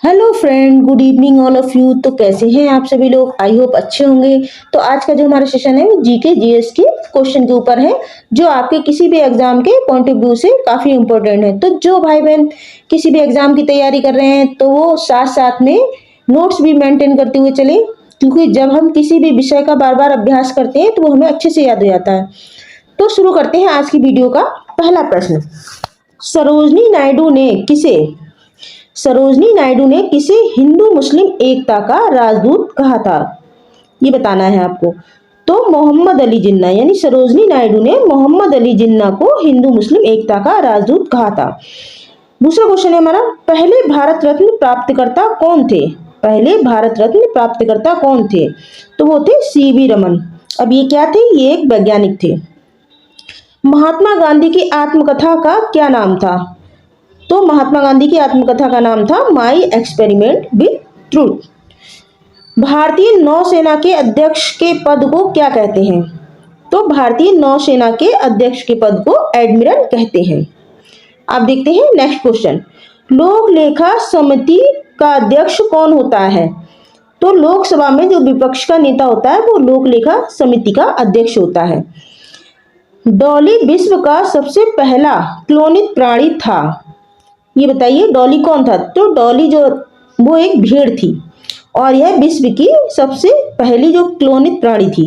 Hello friend, good evening all of you. तो कैसे हैं आप सभी लोग? आई होप अच्छे होंगे। तो आज का जो हमारा सेशन है वो जीके जीएस के क्वेश्चन के ऊपर है, जो आपके किसी भी एग्जाम के पॉइंट ऑफ व्यू से काफी इंपॉर्टेंट है। तो जो भाई बहन किसी भी एग्जाम की तैयारी कर रहे हैं तो वो साथ साथ में नोट्स भी मेंटेन करते हुए चले, क्योंकि जब हम किसी भी विषय का बार बार अभ्यास करते हैं तो वो हमें अच्छे से याद हो जाता है। तो शुरू करते हैं आज की वीडियो का पहला प्रश्न। सरोजनी नायडू ने किसे सरोजनी नायडू ने किसे हिंदू मुस्लिम एकता का राजदूत कहा था? ये बताना है आपको। तो मोहम्मद अली जिन्ना, यानी सरोजनी नायडू ने मोहम्मद अली जिन्ना को हिंदू मुस्लिम एकता का राजदूत कहा था। दूसरा क्वेश्चन है हमारा, पहले भारत रत्न प्राप्तकर्ता कौन थे? पहले भारत रत्न प्राप्तकर्ता कौन थे? तो वो थे सीवी रमन। अब ये क्या थे? ये एक वैज्ञानिक थे। महात्मा गांधी की आत्मकथा का क्या नाम था? तो महात्मा गांधी की आत्मकथा का नाम था माई एक्सपेरिमेंट विद ट्रूथ। भारतीय नौसेना के अध्यक्ष के पद को क्या कहते हैं? तो भारतीय नौसेना के अध्यक्ष के पद को एडमिरल कहते हैं। आप देखते हैं नेक्स्ट क्वेश्चन, लोक लेखा समिति का अध्यक्ष कौन होता है? तो लोकसभा में जो विपक्ष का नेता होता है वो लोक लेखा समिति का अध्यक्ष होता है। डॉली विश्व का सबसे पहला क्लोनित प्राणी था। ये बताइए डॉली कौन था? तो डॉली जो वो एक भेड़ थी और यह विश्व की सबसे पहली जो क्लोनित प्राणी थी।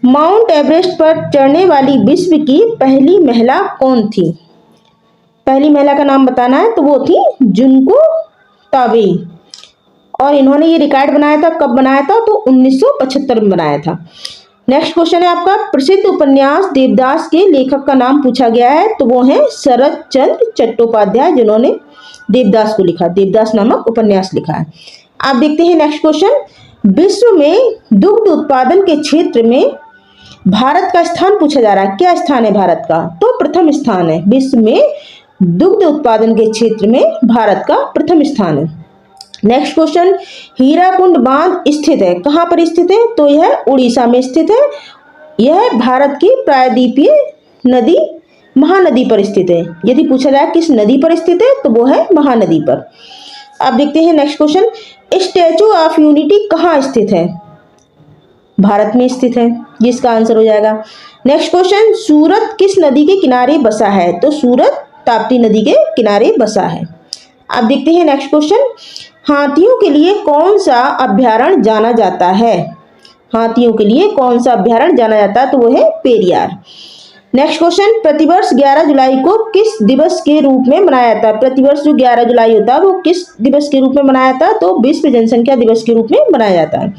माउंट एवरेस्ट पर चढ़ने वाली विश्व की पहली महिला कौन थी? पहली महिला का नाम बताना है। तो वो थी जुनको ताबेई और इन्होंने ये रिकॉर्ड बनाया था। कब बनाया था? तो 1975 में बनाया था। नेक्स्ट क्वेश्चन है आपका, प्रसिद्ध उपन्यास देवदास के लेखक का नाम पूछा गया है। तो वो है शरद चंद्र चट्टोपाध्याय, जिन्होंने देवदास को लिखा, देवदास नामक उपन्यास लिखा है। आप देखते हैं नेक्स्ट क्वेश्चन, विश्व में दुग्ध उत्पादन के क्षेत्र में भारत का स्थान पूछा जा रहा है। क्या स्थान है भारत का? तो प्रथम स्थान है। विश्व में दुग्ध उत्पादन के क्षेत्र में भारत का प्रथम स्थान है। नेक्स्ट क्वेश्चन, हीराकुंड बांध स्थित है, कहाँ पर स्थित है? तो यह उड़ीसा में स्थित है। यह भारत की प्रायद्वीपीय नदी महानदी पर स्थित है। यदि पूछा जाए किस नदी पर स्थित है तो वो है महानदी पर। आप देखते हैं next question, statue of unity कहाँ स्थित है? भारत में स्थित है। ये इसका आंसर हो जाएगा। नेक्स्ट क्वेश्चन, सूरत किस नदी के किनारे बसा है? तो सूरत ताप्ती नदी के किनारे बसा है। आप देखते हैं नेक्स्ट क्वेश्चन, हाथियों के लिए कौन सा अभ्यारण्य जाना जाता है? हाथियों के लिए कौन सा अभ्यारण्य जाना जाता है? तो वो है पेरियार। नेक्स्ट क्वेश्चन, प्रतिवर्ष 11 जुलाई को किस दिवस के रूप में मनाया जाता है? प्रतिवर्ष जो 11 जुलाई होता है वो किस दिवस के रूप में मनाया जाता है? तो विश्व जनसंख्या दिवस के रूप में मनाया जाता है।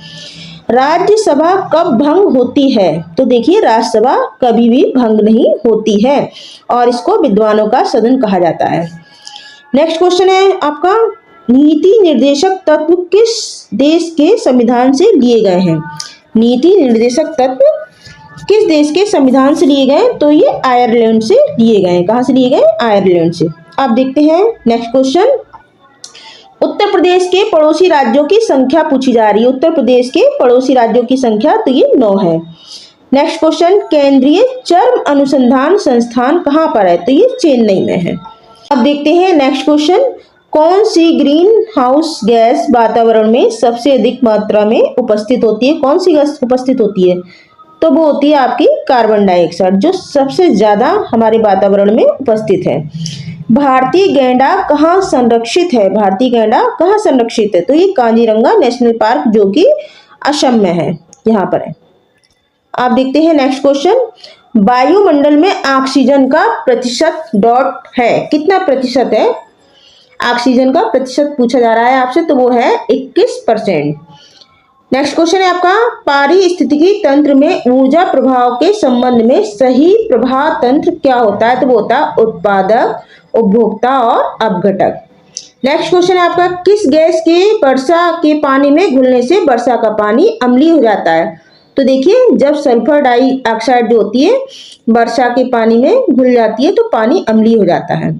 राज्यसभा कब भंग होती है? तो देखिए राज्यसभा कभी भी भंग नहीं होती है और इसको विद्वानों का सदन कहा जाता है। नेक्स्ट क्वेश्चन है आपका, नीति निर्देशक तत्व किस देश के संविधान से लिए गए हैं? नीति निर्देशक तत्व किस देश के संविधान से लिए गए? तो ये आयरलैंड से लिए गए। कहाँ से लिए गए? आयरलैंड से। आप देखते हैं नेक्स्ट क्वेश्चन, उत्तर प्रदेश के पड़ोसी राज्यों की संख्या पूछी जा रही है। उत्तर प्रदेश के पड़ोसी राज्यों की संख्या तो ये 9 है। नेक्स्ट क्वेश्चन, केंद्रीय चर्म अनुसंधान संस्थान कहाँ पर है? तो ये चेन्नई में है। अब देखते हैं नेक्स्ट क्वेश्चन, कौन सी ग्रीन हाउस गैस वातावरण में सबसे अधिक मात्रा में उपस्थित होती है? कौन सी गैस उपस्थित होती है? तो वो होती है आपकी कार्बन डाइऑक्साइड, जो सबसे ज्यादा हमारे वातावरण में उपस्थित है। भारतीय गैंडा कहाँ संरक्षित है? भारतीय गैंडा कहाँ संरक्षित है? तो ये काजीरंगा नेशनल पार्क, जो कि असम में है, यहाँ पर है। आप देखते हैं नेक्स्ट क्वेश्चन, वायुमंडल में ऑक्सीजन का प्रतिशत डॉट है, कितना प्रतिशत है? ऑक्सीजन का प्रतिशत पूछा जा रहा है आपसे, तो वो है 21%। नेक्स्ट क्वेश्चन है आपका, पारिस्थितिकी तंत्र में ऊर्जा प्रभाव के संबंध में सही प्रभाव तंत्र क्या होता है? तो वो होता है उत्पादक, उपभोक्ता और अपघटक। नेक्स्ट क्वेश्चन है आपका, किस गैस के वर्षा के पानी में घुलने से वर्षा का पानी अम्लीय हो जाता है? तो देखिए जब सल्फर डाइऑक्साइड जो होती है वर्षा के पानी में घुल जाती है तो पानी अम्लीय हो जाता है।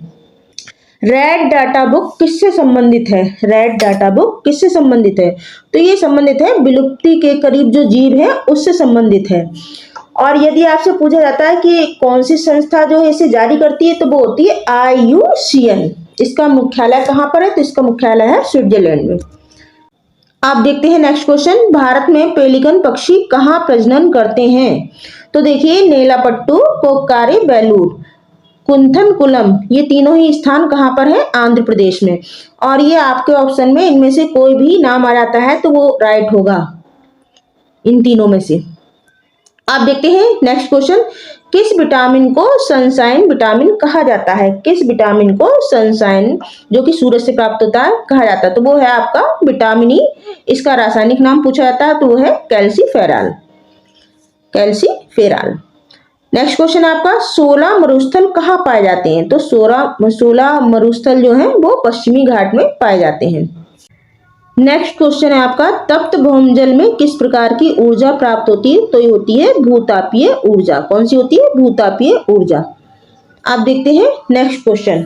रेड डाटा बुक किससे संबंधित है? रेड डाटा बुक किससे संबंधित है? तो ये संबंधित है विलुप्ति के करीब जो जीव है उससे संबंधित है। और यदि आपसे पूछा जाता है कि कौन सी संस्था जो है इसे जारी करती है तो वो होती है IUCN। इसका मुख्यालय कहाँ पर है? तो इसका मुख्यालय है स्विट्जरलैंड में। आप देखते हैं नेक्स्ट क्वेश्चन, भारत में पेलिकन पक्षी कहाँ प्रजनन करते हैं? तो देखिए नेलापट्टू, कोक्कारे, बेलूर, कुंथनकुलम, ये तीनों ही स्थान कहाँ पर है? आंध्र प्रदेश में। और ये आपके ऑप्शन में इनमें से कोई भी नाम आ जाता है तो वो राइट होगा इन तीनों में से। आप देखते हैं नेक्स्ट क्वेश्चन, किस विटामिन को सनशाइन विटामिन कहा जाता है? किस विटामिन को सनशाइन जो कि सूरज से प्राप्त होता है कहा जाता है? तो वो है आपका विटामिन ई। इसका रासायनिक नाम पूछा जाता है तो वो है कैल्सीफेरॉल, कैल्सीफेरॉल। नेक्स्ट क्वेश्चन आपका, 16 मरुस्थल कहाँ पाए जाते हैं? तो 16 मरुस्थल जो हैं वो पश्चिमी घाट में पाए जाते हैं। नेक्स्ट क्वेश्चन है आपका, तप्त भौमजल में किस प्रकार की ऊर्जा प्राप्त होती है? तो ये होती है भूतापीय ऊर्जा। कौन सी होती है? भूतापीय ऊर्जा। आप देखते हैं नेक्स्ट क्वेश्चन,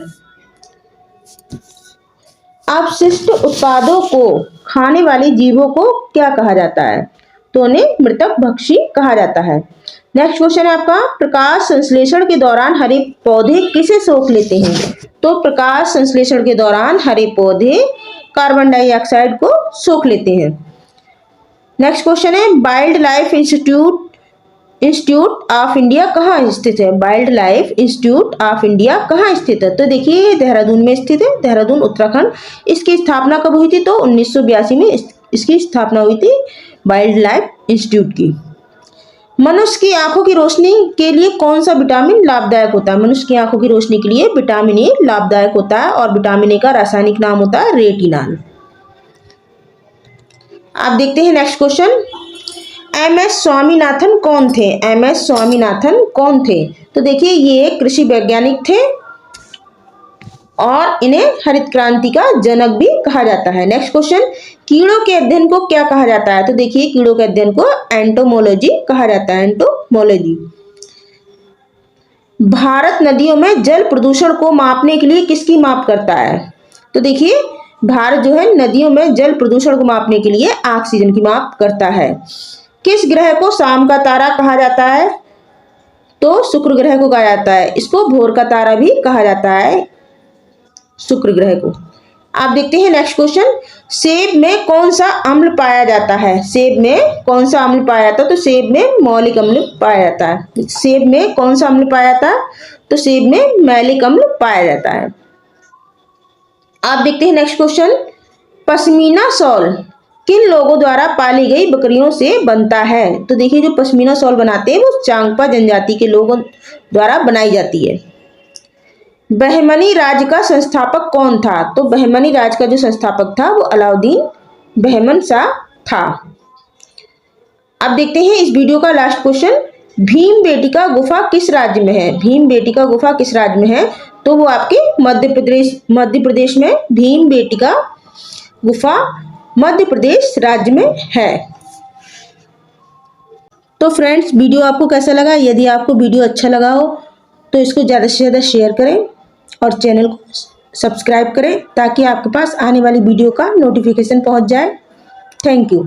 अपशिष्ट उत्पादों को खाने वाले जीवों को क्या कहा जाता है? तो उन्हें मृतक भक्षी कहा जाता है। नेक्स्ट क्वेश्चन है आपका, प्रकाश संश्लेषण के दौरान हरे पौधे किसे सोख लेते हैं? तो प्रकाश संश्लेषण के दौरान हरे पौधे कार्बन डाइऑक्साइड को सोख लेते हैं। नेक्स्ट क्वेश्चन है, wild life institute of India कहाँ स्थित है? Wild life institute of India कहाँ स्थित है? तो देखिए देहरादून में स्थित है, देहरादून उत्तराखंड। इसकी स्थापना कब हुई थी? तो 1982 में इसकी स्थापना हुई थी वाइल्ड लाइफ इंस्टीट्यूट की। मनुष्य की आंखों की रोशनी के लिए कौन सा विटामिन लाभदायक होता है? मनुष्य की आंखों की रोशनी के लिए विटामिन ए लाभदायक होता है और विटामिन ए का रासायनिक नाम होता है रेटिनॉल। आप देखते हैं नेक्स्ट क्वेश्चन, एमएस स्वामीनाथन कौन थे? एमएस स्वामीनाथन कौन थे? तो देखिए ये कृषि वैज्ञानिक थे और इन्हें हरित क्रांति का जनक भी कहा जाता है। नेक्स्ट क्वेश्चन, कीड़ों के अध्ययन को क्या कहा जाता है? तो देखिए कीड़ों के अध्ययन को एंटोमोलॉजी कहा जाता है, एंटोमोलॉजी। भारत नदियों में जल प्रदूषण को मापने के लिए किसकी माप करता है? तो देखिए भारत जो है नदियों में जल प्रदूषण को मापने के लिए ऑक्सीजन की माप करता है। किस ग्रह को शाम का तारा कहा जाता है? तो शुक्र ग्रह को कहा जाता है। इसको भोर का तारा भी कहा जाता है, शुक्र ग्रह को। आप देखते हैं नेक्स्ट क्वेश्चन, सेब में कौन सा अम्ल पाया जाता है? सेब में कौन सा अम्ल पाया जाता है? तो सेब में मौलिक अम्ल पाया जाता है। सेब में कौन सा अम्ल पाया जाता है? तो सेब में मैलिक अम्ल पाया जाता है। आप देखते हैं नेक्स्ट क्वेश्चन, पश्मीना शॉल किन लोगों द्वारा पाली गई बकरियों से बनता है? तो देखिए जो पश्मीना शॉल बनाते हैं वो चांगपा जनजाति के लोगों द्वारा बनाई जाती है। बहमनी राज्य का संस्थापक कौन था? तो बहमनी राज्य का जो संस्थापक था वो अलाउद्दीन बहमन शाह था। अब देखते हैं इस वीडियो का लास्ट क्वेश्चन, भीमबेटका गुफा किस राज्य में है? भीमबेटका गुफा किस राज्य में है? तो वो आपके मध्य प्रदेश में भीमबेटका गुफा मध्य प्रदेश राज्य में है। तो फ्रेंड्स वीडियो आपको कैसा लगा? यदि आपको वीडियो अच्छा लगा हो तो इसको ज़्यादा से ज़्यादा शेयर करें और चैनल को सब्सक्राइब करें ताकि आपके पास आने वाली वीडियो का नोटिफिकेशन पहुंच जाए। Thank you.